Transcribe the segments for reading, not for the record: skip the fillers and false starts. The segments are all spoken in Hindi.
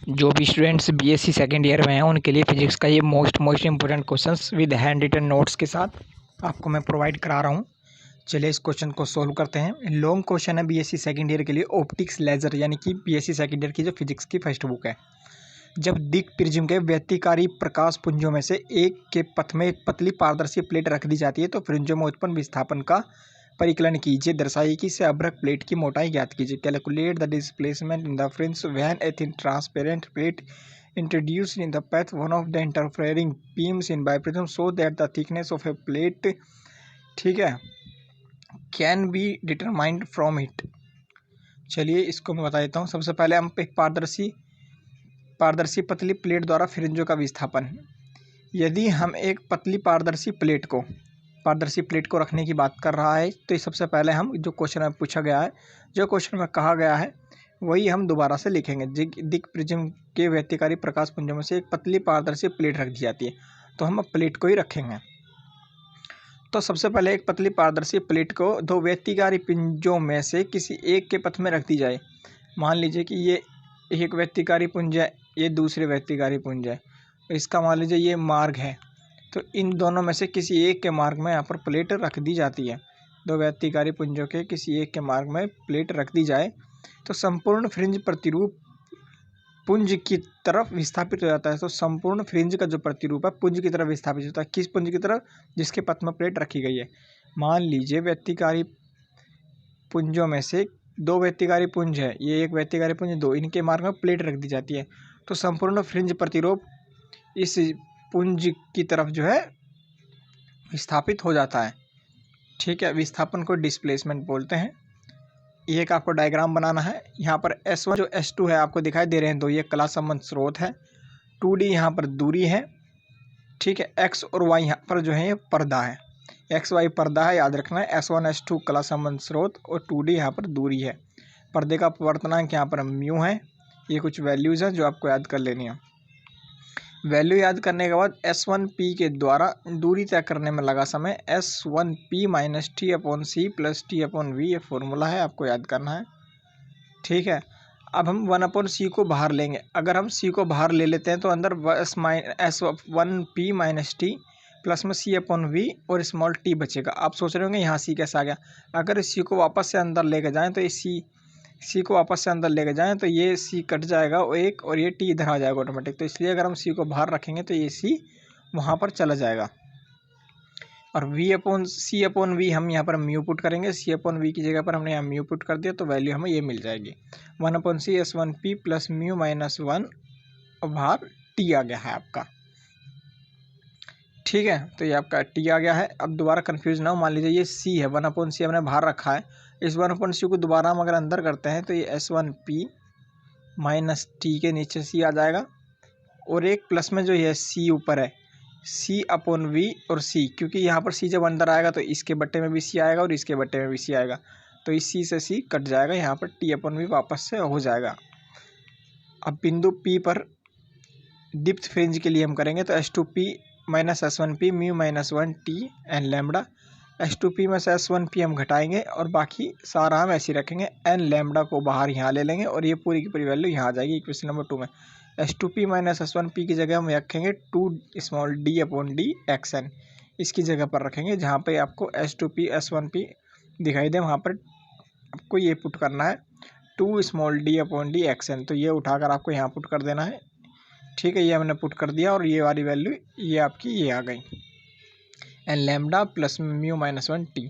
जो भी स्टूडेंट्स बीएससी सेकेंड ईयर में हैं उनके लिए फिजिक्स का ये most important questions with hand written notes के साथ आपको मैं प्रोवाइड करा रहा हूँ। चलिए इस क्वेश्चन को सोल्व करते हैं। लॉन्ग क्वेश्चन है बीएससी सेकेंड ईयर के लिए, ऑप्टिक्स लेजर यानी कि बीएससी सेकेंड ईयर की जो फिजिक्स की फर्स्ट बुक है। जब दिक प्रिज्म के व्यतिकारी प्रकाश पुंजों में से एक के पथ में एक पतली पारदर्शी प्लेट रख दी जाती है तो फ्रिंजों में उत्पन्न विस्थापन का परिकलन कीजिए। दर्शाइए कि से अभ्रक प्लेट की मोटाई ज्ञात कीजिए। Calculate the displacement in the fringe when a thin transparent plate introduced in the path one of the interfering beams in biprism so that the thickness of a plate, ठीक है, can be determined from it. चलिए इसको मैं बता देता हूँ। सबसे पहले हम एक पारदर्शी पतली प्लेट द्वारा फ्रिंजों का विस्थापन। यदि हम एक पतली पारदर्शी प्लेट को रखने की बात कर रहा है तो सबसे पहले हम जो क्वेश्चन में पूछा गया है, जो क्वेश्चन में कहा गया है वही हम दोबारा से लिखेंगे। दिक प्रिज्म के व्यतिकारी प्रकाश पुंजों में से एक पतली पारदर्शी प्लेट रख दी जाती है तो हम अब प्लेट को ही रखेंगे। तो सबसे पहले एक पतली पारदर्शी प्लेट को दो व्यतिकारी पुंजों में से किसी एक के पथ में रख दी जाए। मान लीजिए कि ये एक व्यतिकारी पुंज है, ये दूसरे व्यतिकारी पुंज है। इसका मान लीजिए ये मार्ग है, तो इन दोनों में से किसी एक के मार्ग में यहाँ पर प्लेट रख दी जाती है। दो व्यतिकारी पुंजों के किसी एक के मार्ग में प्लेट रख दी जाए तो संपूर्ण फ्रिंज प्रतिरूप पुंज की तरफ विस्थापित हो जाता है। तो संपूर्ण फ्रिंज का जो प्रतिरूप है पुंज की तरफ विस्थापित होता है। किस पुंज की तरफ? जिसके पथ में प्लेट रखी गई है। मान लीजिए व्यतिकारी पुंजों में से दो व्यतिकारी पुंज है, ये एक व्यतिकारी पुंज दो, इनके मार्ग में प्लेट रख दी जाती है तो संपूर्ण फ्रिंज प्रतिरूप इस पुंज की तरफ जो है विस्थापित हो जाता है। ठीक है, विस्थापन को डिस्प्लेसमेंट बोलते हैं। ये एक आपको डायग्राम बनाना है। यहाँ पर S1 जो S2 है आपको दिखाई दे रहे हैं, तो ये कला संबंध स्रोत है। 2D यहाँ पर दूरी है। ठीक है, X और Y यहाँ पर जो है ये पर्दा है। XY पर्दा है, याद रखना है। S1 S2 कला संबंध स्रोत और 2D यहाँ पर दूरी है। पर्दे का अपवर्तनांक यहाँ पर म्यू है। ये कुछ वैल्यूज़ हैं जो आपको याद कर लेनी है। वैल्यू याद करने के बाद S1P के द्वारा दूरी तय करने में लगा समय S1P minus T/C plus T/V, ये फॉर्मूला है, आपको याद करना है। ठीक है, अब हम 1/C को बाहर लेंगे। अगर हम C को बाहर ले लेते हैं तो अंदर S1P माइनस T प्लस में C/V और स्मॉल t बचेगा। आप सोच रहे होंगे यहाँ C कैसे आ गया। अगर इस C को वापस से अंदर लेके जाएँ तो इस C को वापस से अंदर लेके जाएं तो ये C कट जाएगा एक, और ये T इधर आ जाएगा ऑटोमेटिक। तो इसलिए अगर हम C को बाहर रखेंगे तो ये C वहाँ पर चला जाएगा। और C/V हम यहाँ पर म्यू पुट करेंगे। C/V की जगह पर हमने यहाँ म्यू पुट कर दिया तो वैल्यू हमें ये मिल जाएगी 1/C S1P plus mu minus 1 और बाहर T आ गया है आपका। ठीक है, तो ये आपका T आ गया है। अब दोबारा कन्फ्यूज ना हो, मान लीजिए ये C है, 1/C हमने बाहर रखा है। इस 1/C को दोबारा हम अगर अंदर करते हैं तो ये S1P माइनस T के नीचे C आ जाएगा, और एक प्लस में जो ये C ऊपर है C/V और C, क्योंकि यहाँ पर C जब अंदर आएगा तो इसके बट्टे में भी C आएगा और इसके बट्टे में भी C आएगा, तो इस C से C कट जाएगा, यहाँ पर T/V वापस से हो जाएगा। अब बिंदु P पर डिप्थ फ्रिंज के लिए हम करेंगे तो S2P minus S1P mu minus 1 T n lambda. S2P में से S1P हम घटाएंगे और बाकी सारा हम ऐसे ही रखेंगे। एन लैम्बडा को बाहर यहाँ ले लेंगे और ये पूरी की पूरी वैल्यू यहाँ आ जाएगी इक्वेशन नंबर 2 में। S2P माइनस S1P की जगह हम रखेंगे 2d/d xn, इसकी जगह पर रखेंगे। जहाँ पे आपको S2P S1P दिखाई दे वहाँ पर आपको ये पुट करना है 2d/d xn, तो ये उठाकर आपको यहाँ पुट कर देना है। ठीक है, ये हमने पुट कर दिया और ये वाली वैल्यू ये आपकी ये आ गई n lambda plus mu minus 1 T।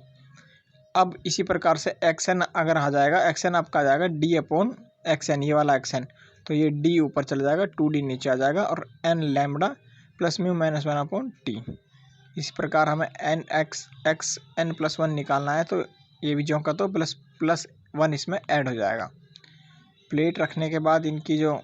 अब इसी प्रकार से XN अगर आ जाएगा, XN आपका आ जाएगा D/XN, ये वाला XN, तो ये D ऊपर चला जाएगा, 2D नीचे आ जाएगा, और n lambda plus mu minus 1/T। इस प्रकार हमें XN+1 निकालना है, तो ये भी जो का तो प्लस 1 इसमें ऐड हो जाएगा। प्लेट रखने के बाद इनकी जो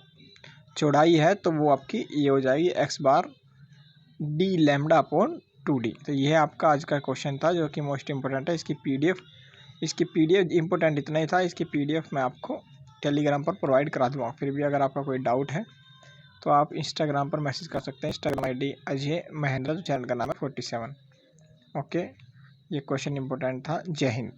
चौड़ाई है तो वो आपकी ये हो जाएगी x/d/2d। तो ये आपका आज का क्वेश्चन था जो कि मोस्ट इम्पोर्टेंट है। इसकी पीडीएफ इम्पोर्टेंट इतना ही था। इसकी पीडीएफ मैं आपको टेलीग्राम पर प्रोवाइड करा दूँगा। फिर भी अगर आपका कोई डाउट है तो आप इंस्टाग्राम पर मैसेज कर सकते हैं। Instagram ID Ajay Mahendra, channel का नाम है 47। ओके, ये क्वेश्चन इम्पोर्टेंट था। जय हिंद।